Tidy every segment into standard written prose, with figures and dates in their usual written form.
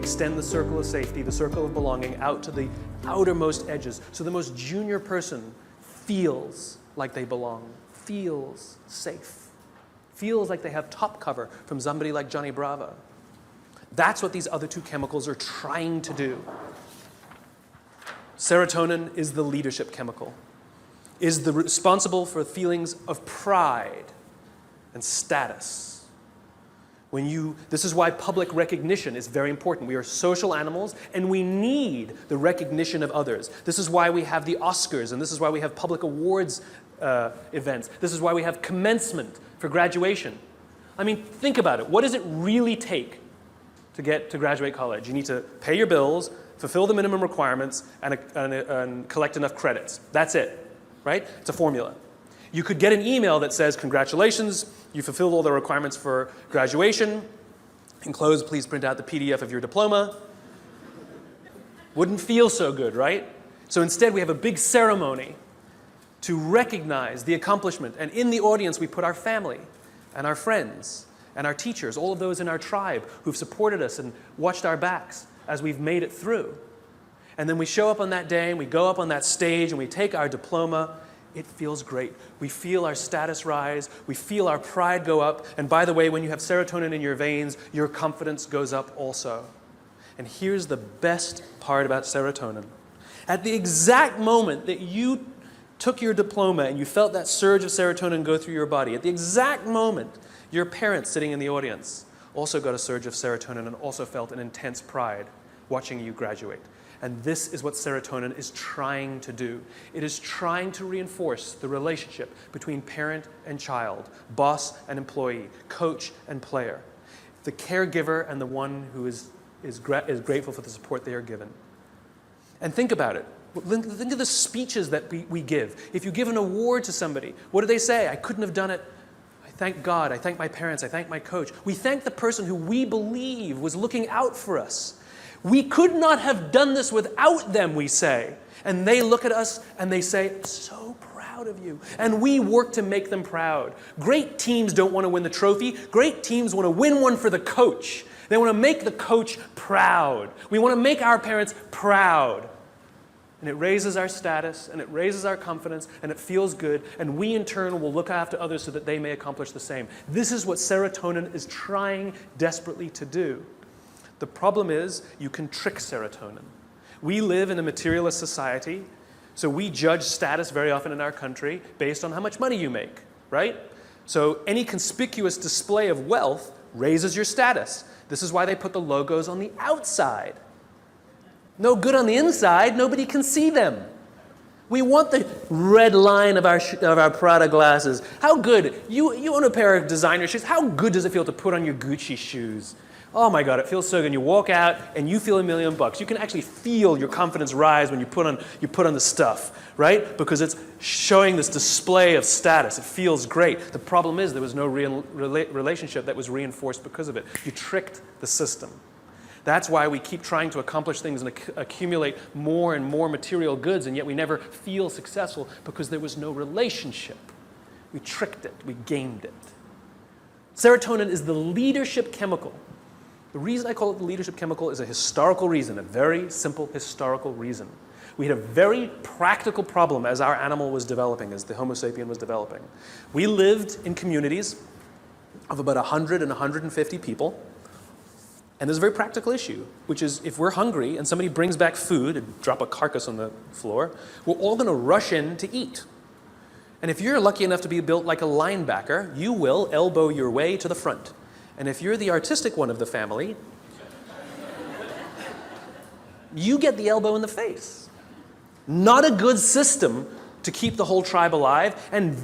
extend the circle of safety, the circle of belonging, out to the outermost edges. So the most junior person feels like they belong, feels safe, feels like they have top cover from somebody like Johnny Bravo. That's what these other two chemicals are trying to do. Serotonin is the leadership chemical, is responsible for feelings of pride and status. This is why public recognition is very important. We are social animals, and we need the recognition of others. This is why we have the Oscars, and this is why we have public awards events. This is why we have commencement for graduation. I mean, think about it. What does it really take to get to graduate college? You need to pay your bills, fulfill the minimum requirements, and collect enough credits. That's it, right? It's a formula. You could get an email that says, congratulations, you fulfilled all the requirements for graduation. Enclosed, please print out the PDF of your diploma. Wouldn't feel so good, right? So instead, we have a big ceremony to recognize the accomplishment. And in the audience, we put our family and our friends and our teachers, all of those in our tribe who've supported us and watched our backs as we've made it through. And then we show up on that day, and we go up on that stage, and we take our diploma. It feels great. We feel our status rise. We feel our pride go up. And by the way, when you have serotonin in your veins, your confidence goes up also. And here's the best part about serotonin. At the exact moment that you took your diploma and you felt that surge of serotonin go through your body, at the exact moment, your parents sitting in the audience also got a surge of serotonin and also felt an intense pride watching you graduate. And this is what serotonin is trying to do. It is trying to reinforce the relationship between parent and child, boss and employee, coach and player, the caregiver and the one who is grateful for the support they are given. And think about it. Think of the speeches that we give. If you give an award to somebody, what do they say? I couldn't have done it. I thank God. I thank my parents. I thank my coach. We thank the person who we believe was looking out for us. We could not have done this without them, we say. And they look at us and they say, so proud of you. And we work to make them proud. Great teams don't want to win the trophy. Great teams want to win one for the coach. They want to make the coach proud. We want to make our parents proud. And it raises our status, and it raises our confidence, and it feels good, and we in turn will look after others so that they may accomplish the same. This is what serotonin is trying desperately to do. The problem is, you can trick serotonin. We live in a materialist society, so we judge status very often in our country based on how much money you make, right? So any conspicuous display of wealth raises your status. This is why they put the logos on the outside. No good on the inside, nobody can see them. We want the red line of our Prada glasses. How good, you own a pair of designer shoes, how good does it feel to put on your Gucci shoes? Oh my God, it feels so good. You walk out and you feel $1 million. You can actually feel your confidence rise when you put on the stuff, right? Because it's showing this display of status. It feels great. The problem is there was no real relationship that was reinforced because of it. You tricked the system. That's why we keep trying to accomplish things and accumulate more and more material goods, and yet we never feel successful because there was no relationship. We tricked it. We gamed it. Serotonin is the leadership chemical. The reason I call it the leadership chemical is a historical reason, a very simple historical reason. We had a very practical problem as our animal was developing, as the Homo sapien was developing. We lived in communities of about 100 and 150 people. And there's a very practical issue, which is if we're hungry and somebody brings back food and drop a carcass on the floor, we're all going to rush in to eat. And if you're lucky enough to be built like a linebacker, you will elbow your way to the front. And if you're the artistic one of the family, you get the elbow in the face. Not a good system to keep the whole tribe alive, and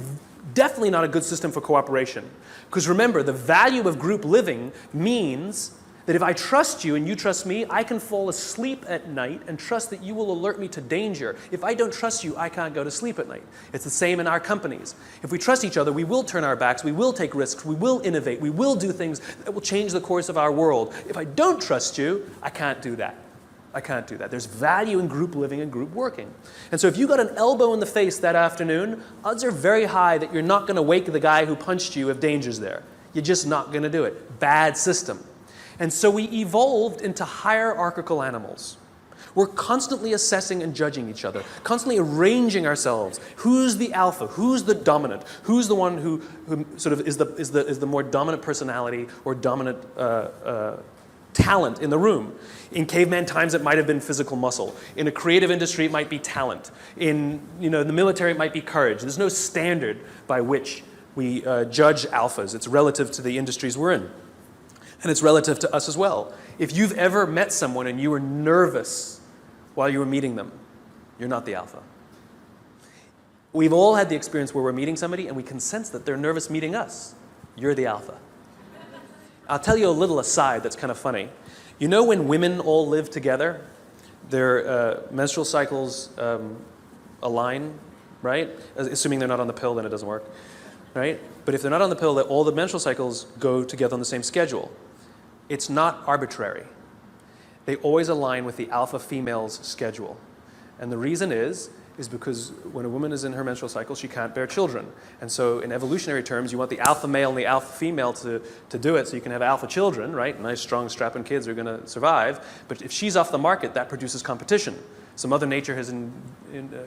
definitely not a good system for cooperation. Because remember, the value of group living means that if I trust you and you trust me, I can fall asleep at night and trust that you will alert me to danger. If I don't trust you, I can't go to sleep at night. It's the same in our companies. If we trust each other, we will turn our backs, we will take risks, we will innovate, we will do things that will change the course of our world. If I don't trust you, I can't do that. I can't do that. There's value in group living and group working. And so if you got an elbow in the face that afternoon, odds are very high that you're not going to wake the guy who punched you if danger's there. You're just not going to do it. Bad system. And so we evolved into hierarchical animals. We're constantly assessing and judging each other, constantly arranging ourselves. Who's the alpha? Who's the dominant? Who's the one who sort of is the more dominant personality or dominant talent in the room? In caveman times, it might have been physical muscle. In a creative industry, it might be talent. In the military, it might be courage. There's no standard by which we judge alphas. It's relative to the industries we're in. And it's relative to us as well. If you've ever met someone and you were nervous while you were meeting them, you're not the alpha. We've all had the experience where we're meeting somebody and we can sense that they're nervous meeting us. You're the alpha. I'll tell you a little aside that's kind of funny. You know when women all live together, their menstrual cycles align, right? Assuming they're not on the pill, then it doesn't work, right? But if they're not on the pill, all the menstrual cycles go together on the same schedule. It's not arbitrary. They always align with the alpha female's schedule. And the reason is because when a woman is in her menstrual cycle, she can't bear children. And so in evolutionary terms, you want the alpha male and the alpha female to do it so you can have alpha children, right? Nice, strong, strapping kids are going to survive. But if she's off the market, that produces competition. So Mother Nature has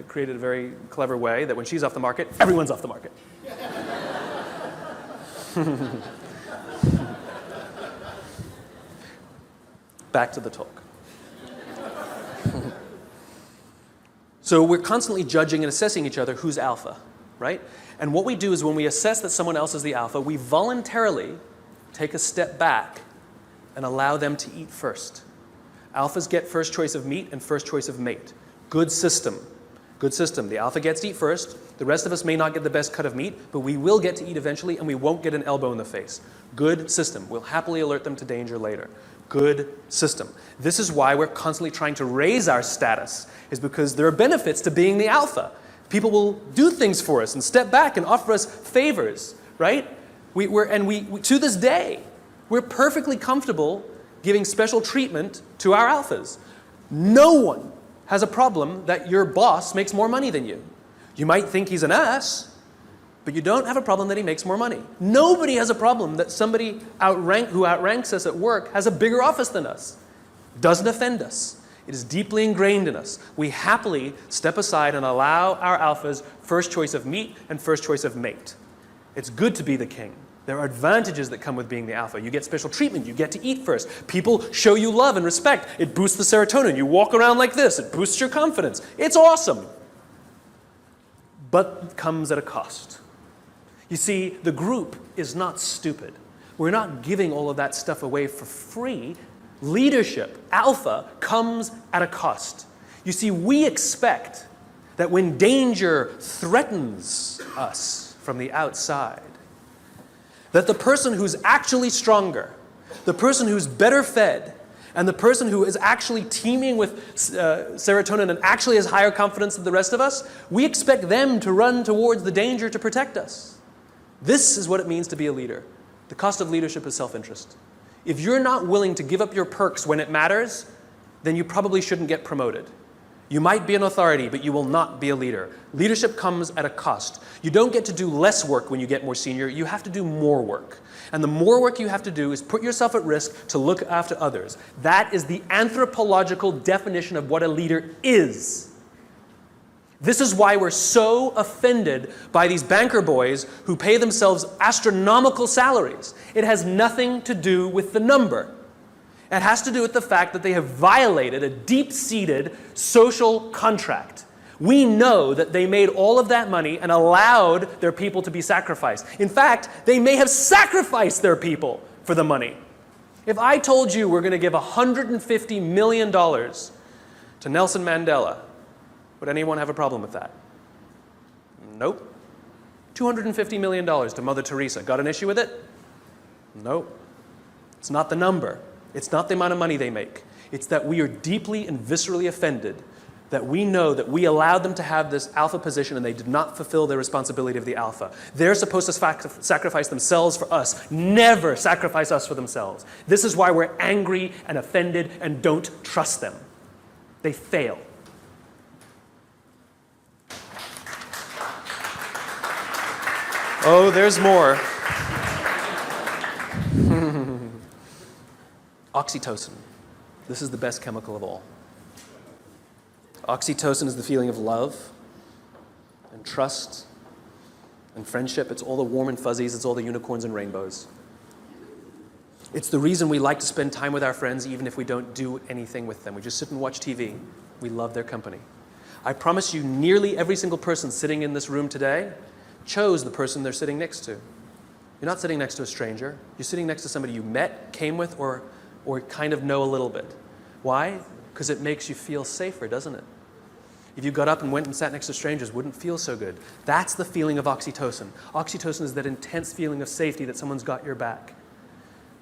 created a very clever way that when she's off the market, everyone's off the market. Back to the talk. So we're constantly judging and assessing each other who's alpha, right? And what we do is when we assess that someone else is the alpha, we voluntarily take a step back and allow them to eat first. Alphas get first choice of meat and first choice of mate. Good system. Good system. The alpha gets to eat first. The rest of us may not get the best cut of meat, but we will get to eat eventually and we won't get an elbow in the face. Good system. We'll happily alert them to danger later. Good system. This is why we're constantly trying to raise our status, is because there are benefits to being the alpha. People will do things for us and step back and offer us favors, right? We to this day, we're perfectly comfortable giving special treatment to our alphas. No one has a problem that your boss makes more money than you. You might think he's an ass, but you don't have a problem that he makes more money. Nobody has a problem that somebody who outranks us at work has a bigger office than us. Doesn't offend us. It is deeply ingrained in us. We happily step aside and allow our alphas first choice of meat and first choice of mate. It's good to be the king. There are advantages that come with being the alpha. You get special treatment. You get to eat first. People show you love and respect. It boosts the serotonin. You walk around like this. It boosts your confidence. It's awesome. But it comes at a cost. You see, the group is not stupid. We're not giving all of that stuff away for free. Leadership, alpha, comes at a cost. You see, we expect that when danger threatens us from the outside, that the person who's actually stronger, the person who's better fed, and the person who is actually teeming with serotonin and actually has higher confidence than the rest of us, we expect them to run towards the danger to protect us. This is what it means to be a leader. The cost of leadership is self-interest. If you're not willing to give up your perks when it matters, then you probably shouldn't get promoted. You might be an authority, but you will not be a leader. Leadership comes at a cost. You don't get to do less work when you get more senior. You have to do more work. And the more work you have to do is put yourself at risk to look after others. That is the anthropological definition of what a leader is. This is why we're so offended by these banker boys who pay themselves astronomical salaries. It has nothing to do with the number. It has to do with the fact that they have violated a deep-seated social contract. We know that they made all of that money and allowed their people to be sacrificed. In fact, they may have sacrificed their people for the money. If I told you we're going to give $150 million to Nelson Mandela, would anyone have a problem with that? Nope. $250 million to Mother Teresa. Got an issue with it? Nope. It's not the number. It's not the amount of money they make. It's that we are deeply and viscerally offended that we know that we allowed them to have this alpha position and they did not fulfill their responsibility of the alpha. They're supposed to sacrifice themselves for us. Never sacrifice us for themselves. This is why we're angry and offended and don't trust them. They fail. Oh, there's more. Oxytocin. This is the best chemical of all. Oxytocin is the feeling of love and trust and friendship. It's all the warm and fuzzies. It's all the unicorns and rainbows. It's the reason we like to spend time with our friends even if we don't do anything with them. We just sit and watch TV. We love their company. I promise you, nearly every single person sitting in this room today chose the person they're sitting next to. You're not sitting next to a stranger. You're sitting next to somebody you met, came with, or kind of know a little bit. Why? Because it makes you feel safer, doesn't it? If you got up and went and sat next to strangers, it wouldn't feel so good. That's the feeling of oxytocin. Oxytocin is that intense feeling of safety that someone's got your back.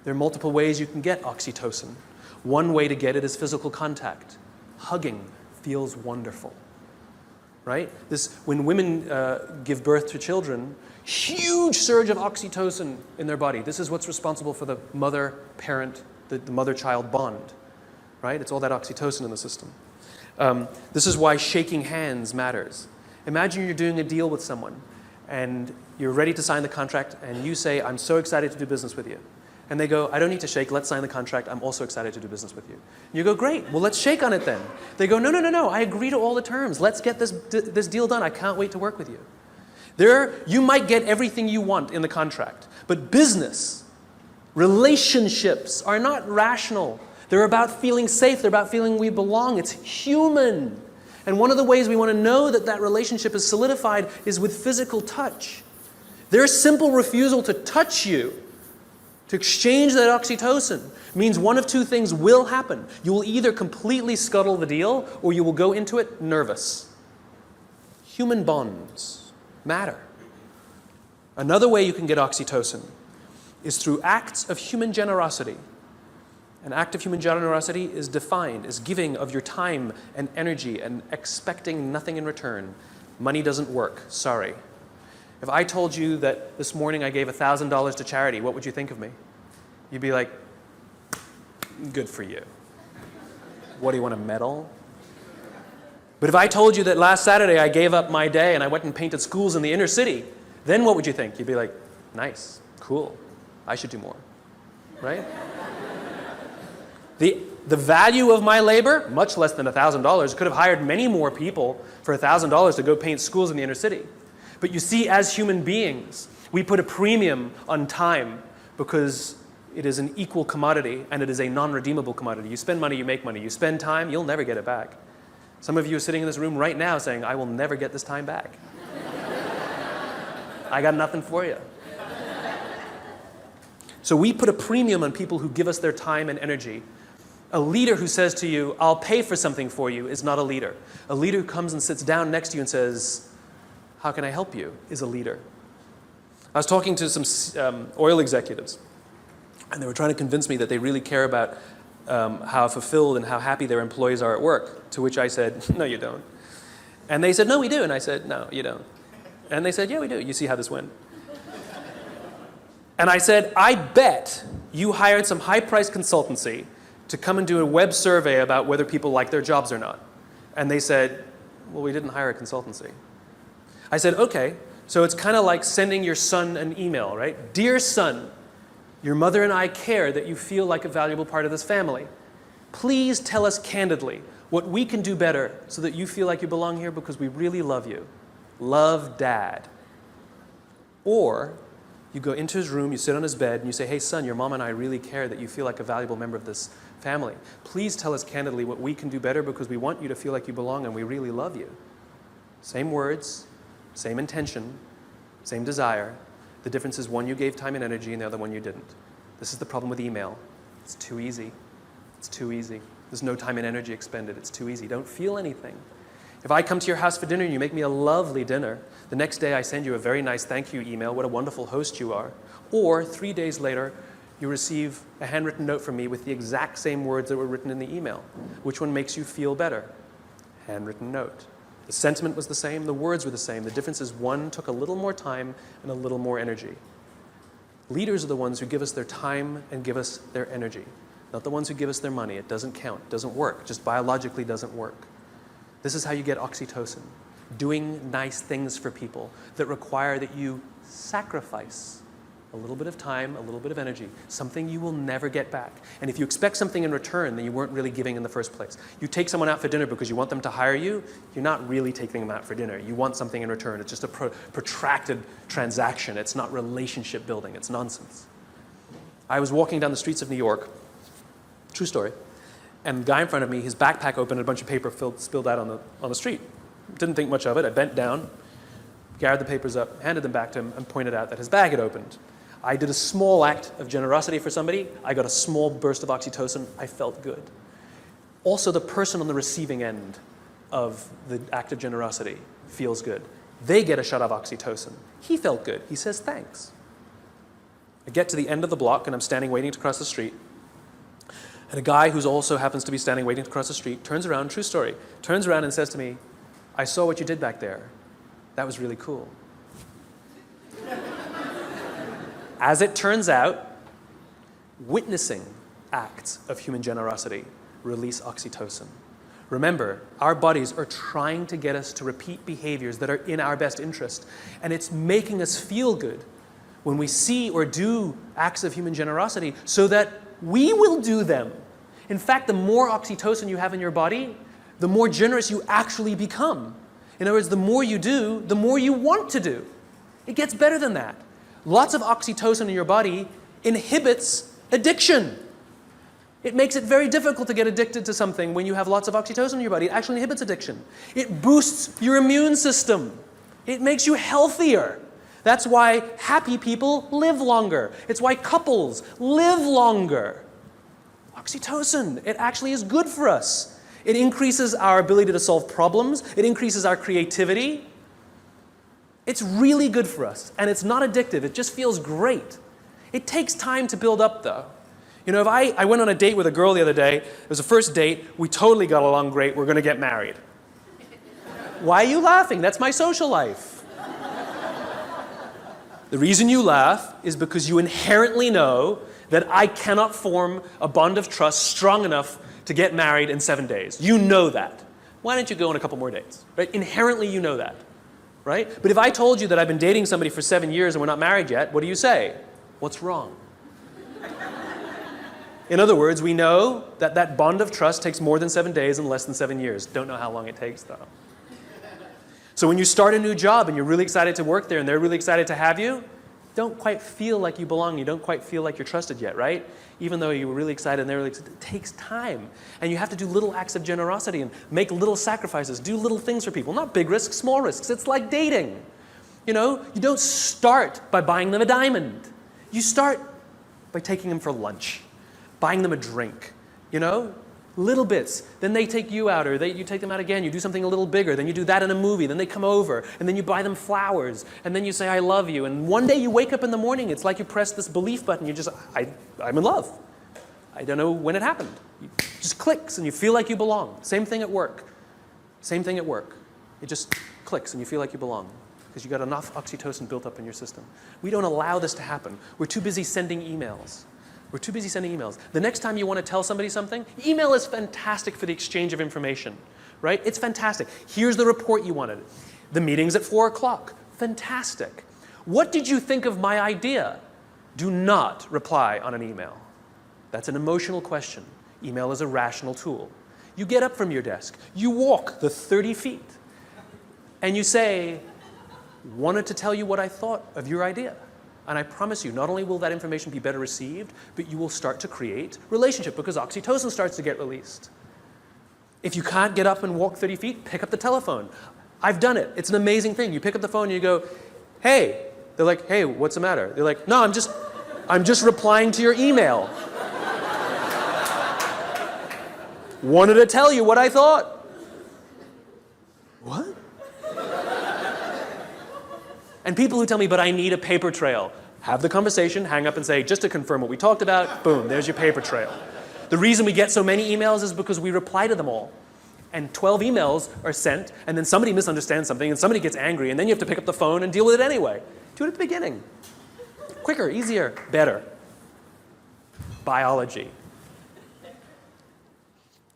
There are multiple ways you can get oxytocin. One way to get it is physical contact. Hugging feels wonderful, right? When women give birth to children, huge surge of oxytocin in their body. This is what's responsible for the mother-parent, the mother-child bond, right? It's all that oxytocin in the system. This is why shaking hands matters. Imagine you're doing a deal with someone and you're ready to sign the contract and you say, I'm so excited to do business with you. And they go, I don't need to shake, let's sign the contract, I'm also excited to do business with you. And you go, great, well let's shake on it then. They go, no, I agree to all the terms, let's get this deal done, I can't wait to work with you. You might get everything you want in the contract, but business, relationships are not rational. They're about feeling safe, they're about feeling we belong, it's human. And one of the ways we want to know that that relationship is solidified is with physical touch. Their simple refusal to touch you, to exchange that oxytocin, means one of two things will happen. You will either completely scuttle the deal or you will go into it nervous. Human bonds matter. Another way you can get oxytocin is through acts of human generosity. An act of human generosity is defined as giving of your time and energy and expecting nothing in return. Money doesn't work, sorry. If I told you that this morning I gave $1,000 to charity, what would you think of me? You'd be like, good for you. What, do you want a medal? But if I told you that last Saturday I gave up my day and I went and painted schools in the inner city, then what would you think? You'd be like, nice, cool, I should do more, right? The value of my labor, much less than $1,000, could have hired many more people for $1,000 to go paint schools in the inner city. But you see, as human beings, we put a premium on time because it is an equal commodity and it is a non-redeemable commodity. You spend money, you make money. You spend time, you'll never get it back. Some of you are sitting in this room right now saying, I will never get this time back. I got nothing for you. So we put a premium on people who give us their time and energy. A leader who says to you, I'll pay for something for you, is not a leader. A leader who comes and sits down next to you and says, how can I help you, is a leader. I was talking to some oil executives, and they were trying to convince me that they really care about how fulfilled and how happy their employees are at work, to which I said, no, you don't. And they said, no, we do. And I said, no, you don't. And they said, yeah, we do. You see how this went. And I said, I bet you hired some high-priced consultancy to come and do a web survey about whether people like their jobs or not. And they said, well, we didn't hire a consultancy. I said, okay, so it's kind of like sending your son an email, right? Dear son, your mother and I care that you feel like a valuable part of this family. Please tell us candidly what we can do better so that you feel like you belong here because we really love you. Love, Dad. Or you go into his room, you sit on his bed, and you say, hey, son, your mom and I really care that you feel like a valuable member of this family. Please tell us candidly what we can do better because we want you to feel like you belong and we really love you. Same words, same intention, same desire. The difference is one you gave time and energy and the other one you didn't. This is the problem with email. It's too easy. It's too easy. There's no time and energy expended. It's too easy. Don't feel anything. If I come to your house for dinner and you make me a lovely dinner, the next day I send you a very nice thank you email, what a wonderful host you are. Or 3 days later, you receive a handwritten note from me with the exact same words that were written in the email. Which one makes you feel better? Handwritten note. The sentiment was the same, the words were the same. The difference is one took a little more time and a little more energy. Leaders are the ones who give us their time and give us their energy, not the ones who give us their money. It doesn't count, it doesn't work, just biologically doesn't work. This is how you get oxytocin, doing nice things for people that require that you sacrifice a little bit of time, a little bit of energy, something you will never get back. And if you expect something in return, then you weren't really giving in the first place. You take someone out for dinner because you want them to hire you, you're not really taking them out for dinner. You want something in return. It's just a protracted transaction. It's not relationship building. It's nonsense. I was walking down the streets of New York, true story, and the guy in front of me, his backpack opened and a bunch of paper spilled out on the street. Didn't think much of it. I bent down, gathered the papers up, handed them back to him, and pointed out that his bag had opened. I did a small act of generosity for somebody. I got a small burst of oxytocin. I felt good. Also, the person on the receiving end of the act of generosity feels good. They get a shot of oxytocin. He felt good. He says thanks. I get to the end of the block, and I'm standing waiting to cross the street. And a guy who also happens to be standing waiting to cross the street turns around, true story, turns around and says to me, "I saw what you did back there. That was really cool." As it turns out, witnessing acts of human generosity release oxytocin. Remember, our bodies are trying to get us to repeat behaviors that are in our best interest, and it's making us feel good when we see or do acts of human generosity so that we will do them. In fact, the more oxytocin you have in your body, the more generous you actually become. In other words, the more you do, the more you want to do. It gets better than that. Lots of oxytocin in your body inhibits addiction. It makes it very difficult to get addicted to something when you have lots of oxytocin in your body. It actually inhibits addiction. It boosts your immune system. It makes you healthier. That's why happy people live longer. It's why couples live longer. Oxytocin, it actually is good for us. It increases our ability to solve problems. It increases our creativity. It's really good for us, and it's not addictive. It just feels great. It takes time to build up, though. You know, if I went on a date with a girl the other day. It was a first date. We totally got along great. We're going to get married. Why are you laughing? That's my social life. The reason you laugh is because you inherently know that I cannot form a bond of trust strong enough to get married in 7 days. You know that. Why don't you go on a couple more dates? Right? Inherently, you know that. Right? But if I told you that I've been dating somebody for 7 years and we're not married yet, what do you say? What's wrong? In other words, we know that that bond of trust takes more than 7 days and less than 7 years. Don't know how long it takes, though. So when you start a new job and you're really excited to work there and they're really excited to have you, don't quite feel like you belong. You don't quite feel like you're trusted yet, right? Even though you were really excited and they're really excited, it takes time. And you have to do little acts of generosity and make little sacrifices, do little things for people. Not big risks, small risks. It's like dating. You know, you don't start by buying them a diamond. You start by taking them for lunch, buying them a drink, you know? Little bits. Then they take you out, or you take them out again. You do something a little bigger. Then you do that in a movie. Then they come over, and then you buy them flowers, and then you say, "I love you." And one day you wake up in the morning. It's like you press this belief button. You just, I'm in love. I don't know when it happened. It just clicks, and you feel like you belong. Same thing at work. Same thing at work. It just clicks, and you feel like you belong because you got enough oxytocin built up in your system. We don't allow this to happen. We're too busy sending emails. We're too busy sending emails. The next time you want to tell somebody something, email is fantastic for the exchange of information, right? It's fantastic. Here's the report you wanted. The meeting's at 4 o'clock. Fantastic. What did you think of my idea? Do not reply on an email. That's an emotional question. Email is a rational tool. You get up from your desk. You walk the 30 feet. And you say, "Wanted to tell you what I thought of your idea." And I promise you, not only will that information be better received, but you will start to create relationship because oxytocin starts to get released. If you can't get up and walk 30 feet, pick up the telephone. I've done it. It's an amazing thing. You pick up the phone and you go, "Hey." They're like, "Hey, what's the matter?" They're like, "No, I'm just replying to your email. Wanted to tell you what I thought." What? And people who tell me, "But I need a paper trail." Have the conversation, hang up and say, "Just to confirm what we talked about," boom, there's your paper trail. The reason we get so many emails is because we reply to them all. And 12 emails are sent, and then somebody misunderstands something, and somebody gets angry, and then you have to pick up the phone and deal with it anyway. Do it at the beginning. Quicker, easier, better. Biology.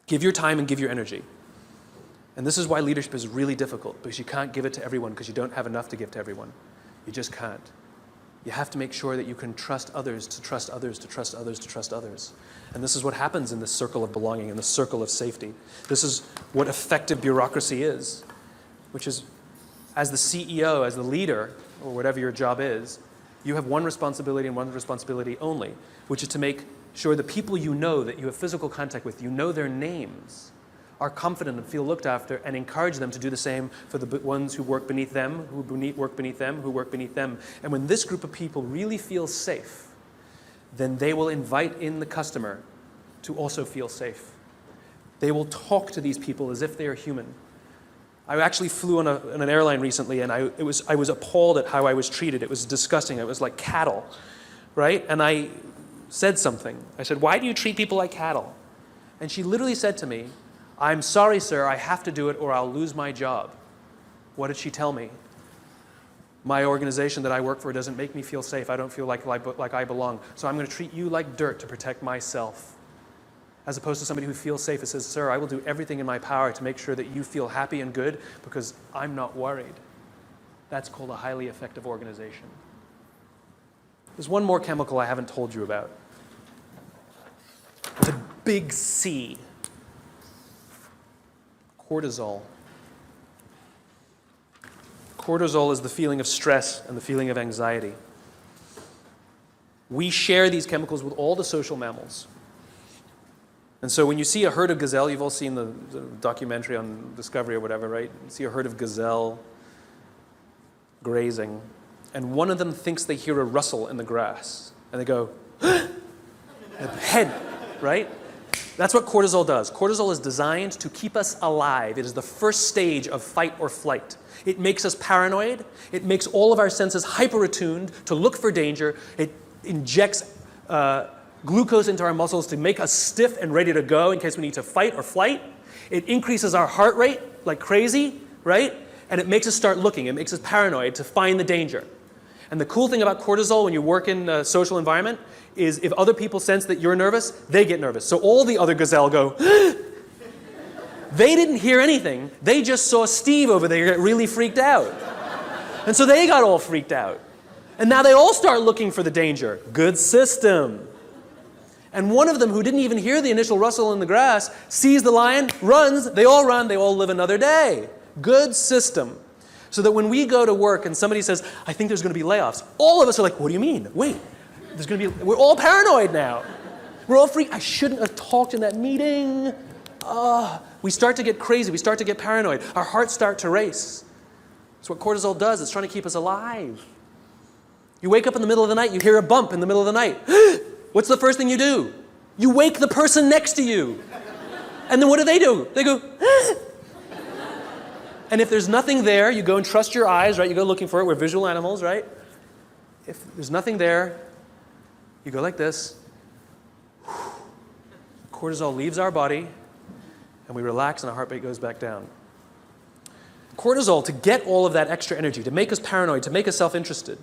Give your time and give your energy. And this is why leadership is really difficult, because you can't give it to everyone because you don't have enough to give to everyone. You just can't. You have to make sure that you can trust others, to trust others, to trust others, to trust others. And this is what happens in this circle of belonging, in this circle of safety. This is what effective bureaucracy is, which is, as the CEO, as the leader, or whatever your job is, you have one responsibility and one responsibility only, which is to make sure the people you know that you have physical contact with, you know their names, are confident and feel looked after, and encourage them to do the same for the ones who work beneath them, who work beneath them, who work beneath them. And when this group of people really feel safe, then they will invite in the customer to also feel safe. They will talk to these people as if they are human. I actually flew on an airline recently, and I was appalled at how I was treated. It was disgusting. It was like cattle, right? And I said something. I said, "Why do you treat people like cattle?" And she literally said to me, "I'm sorry, sir, I have to do it or I'll lose my job." What did she tell me? My organization that I work for doesn't make me feel safe. I don't feel like I belong. So I'm going to treat you like dirt to protect myself. As opposed to somebody who feels safe and says, "Sir, I will do everything in my power to make sure that you feel happy and good because I'm not worried." That's called a highly effective organization. There's one more chemical I haven't told you about. It's a big C. Cortisol. Cortisol is the feeling of stress and the feeling of anxiety. We share these chemicals with all the social mammals. And so when you see a herd of gazelle, you've all seen the documentary on Discovery or whatever, right? You see a herd of gazelle grazing, and one of them thinks they hear a rustle in the grass, and they go, head, right? That's what cortisol does. Cortisol is designed to keep us alive. It is the first stage of fight or flight. It makes us paranoid. It makes all of our senses hyper-attuned to look for danger. It injects glucose into our muscles to make us stiff and ready to go in case we need to fight or flight. It increases our heart rate like crazy, right? And it makes us start looking. It makes us paranoid to find the danger. And the cool thing about cortisol when you work in a social environment is if other people sense that you're nervous, they get nervous. So all the other gazelle go, they didn't hear anything. They just saw Steve over there get really freaked out. And so they got all freaked out. And now they all start looking for the danger. Good system. And one of them, who didn't even hear the initial rustle in the grass, sees the lion, runs, they all run, they all live another day. Good system. So that when we go to work and somebody says, "I think there's going to be layoffs," all of us are like, "What do you mean? Wait, we're all paranoid now. We're all freaked. I shouldn't have talked in that meeting." We start to get crazy. We start to get paranoid. Our hearts start to race. That's what cortisol does. It's trying to keep us alive. You wake up in the middle of the night, you hear a bump in the middle of the night. What's the first thing you do? You wake the person next to you. And then what do? They go, And if there's nothing there, you go and trust your eyes, right? You go looking for it. We're visual animals, right? If there's nothing there, you go like this. Cortisol leaves our body, and we relax, and our heart rate goes back down. Cortisol, to get all of that extra energy, to make us paranoid, to make us self-interested,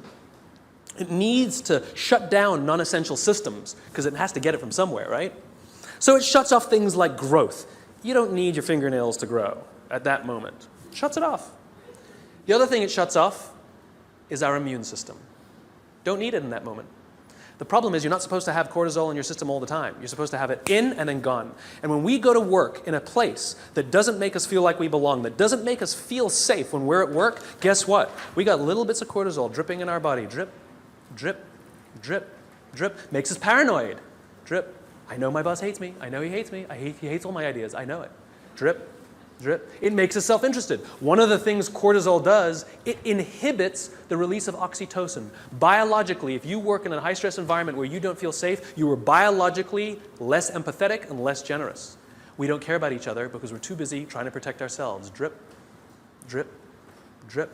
it needs to shut down non-essential systems because it has to get it from somewhere, right? So it shuts off things like growth. You don't need your fingernails to grow at that moment. It shuts it off. The other thing it shuts off is our immune system. Don't need it in that moment. The problem is you're not supposed to have cortisol in your system all the time. You're supposed to have it in and then gone. And when we go to work in a place that doesn't make us feel like we belong, that doesn't make us feel safe when we're at work, guess what? We got little bits of cortisol dripping in our body. Drip, drip, drip, drip. Makes us paranoid. Drip. I know my boss hates me. I know he hates me. He hates all my ideas. I know it. Drip, drip. It makes us self-interested. One of the things cortisol does, it inhibits the release of oxytocin. Biologically, if you work in a high-stress environment where you don't feel safe, you are biologically less empathetic and less generous. We don't care about each other because we're too busy trying to protect ourselves. Drip, drip, drip.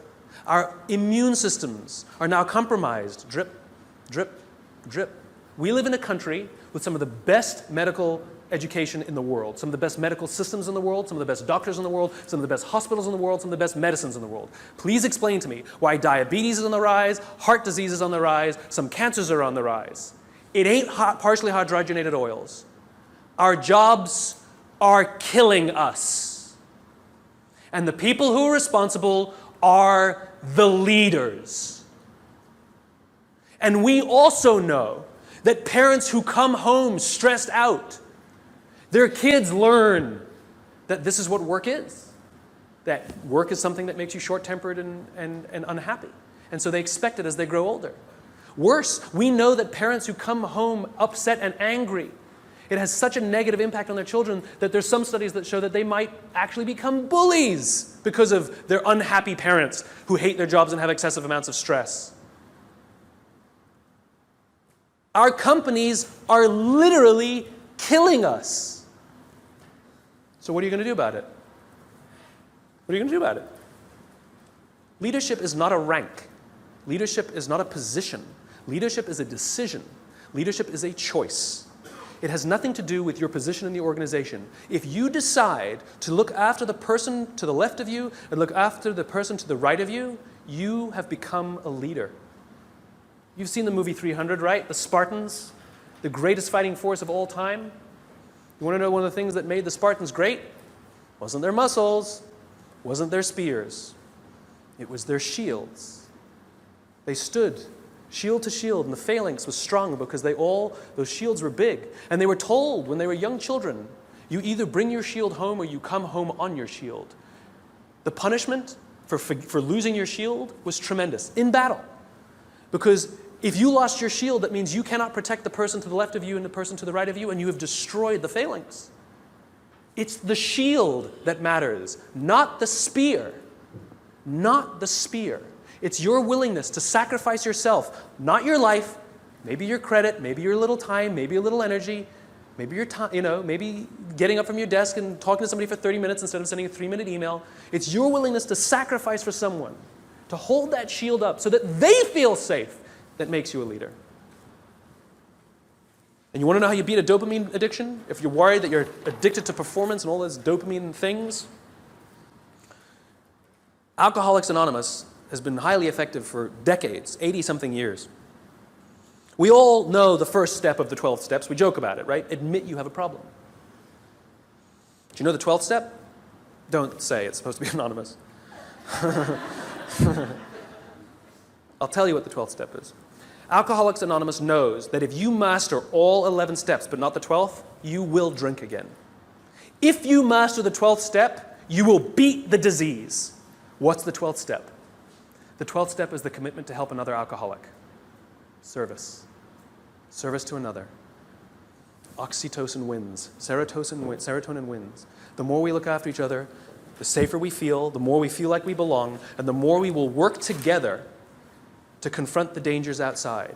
Our immune systems are now compromised. Drip, drip, drip. We live in a country with some of the best medical education in the world, some of the best medical systems in the world, some of the best doctors in the world, some of the best hospitals in the world, some of the best medicines in the world. Please explain to me why diabetes is on the rise, heart disease is on the rise, some cancers are on the rise. It ain't partially hydrogenated oils. Our jobs are killing us. And the people who are responsible are the leaders. And we also know that parents who come home stressed out, their kids learn that this is what work is. That work is something that makes you short-tempered and unhappy. And so they expect it as they grow older. Worse, we know that parents who come home upset and angry, it has such a negative impact on their children that there's some studies that show that they might actually become bullies because of their unhappy parents who hate their jobs and have excessive amounts of stress. Our companies are literally killing us. So what are you going to do about it? What are you going to do about it? Leadership is not a rank. Leadership is not a position. Leadership is a decision. Leadership is a choice. It has nothing to do with your position in the organization. If you decide to look after the person to the left of you and look after the person to the right of you, you have become a leader. You've seen the movie 300, right? The Spartans, the greatest fighting force of all time. You want to know one of the things that made the Spartans great? Wasn't their muscles, wasn't their spears. It was their shields. They stood shield to shield, and the phalanx was strong because those shields were big. And they were told when they were young children, you either bring your shield home or you come home on your shield. The punishment for losing your shield was tremendous in battle. Because if you lost your shield, that means you cannot protect the person to the left of you and the person to the right of you, and you have destroyed the phalanx. It's the shield that matters, not the spear. Not the spear. It's your willingness to sacrifice yourself, not your life, maybe your credit, maybe your little time, maybe a little energy, maybe your time, maybe getting up from your desk and talking to somebody for 30 minutes instead of sending a 3-minute email. It's your willingness to sacrifice for someone, to hold that shield up so that they feel safe, that makes you a leader. And you want to know how you beat a dopamine addiction? If you're worried that you're addicted to performance and all those dopamine things, Alcoholics Anonymous has been highly effective for decades, 80-something years. We all know the first step of the 12 steps. We joke about it, right? Admit you have a problem. Do you know the 12th step? Don't say, it's supposed to be anonymous. I'll tell you what the 12th step is. Alcoholics Anonymous knows that if you master all 11 steps, but not the 12th, you will drink again. If you master the 12th step, you will beat the disease. What's the 12th step? The 12th step is the commitment to help another alcoholic. Service. Service to another. Oxytocin wins. Serotonin wins. The more we look after each other, the safer we feel, the more we feel like we belong, and the more we will work together to confront the dangers outside.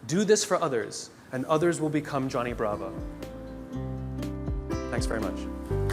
Do this for others, and others will become Johnny Bravo. Thanks very much.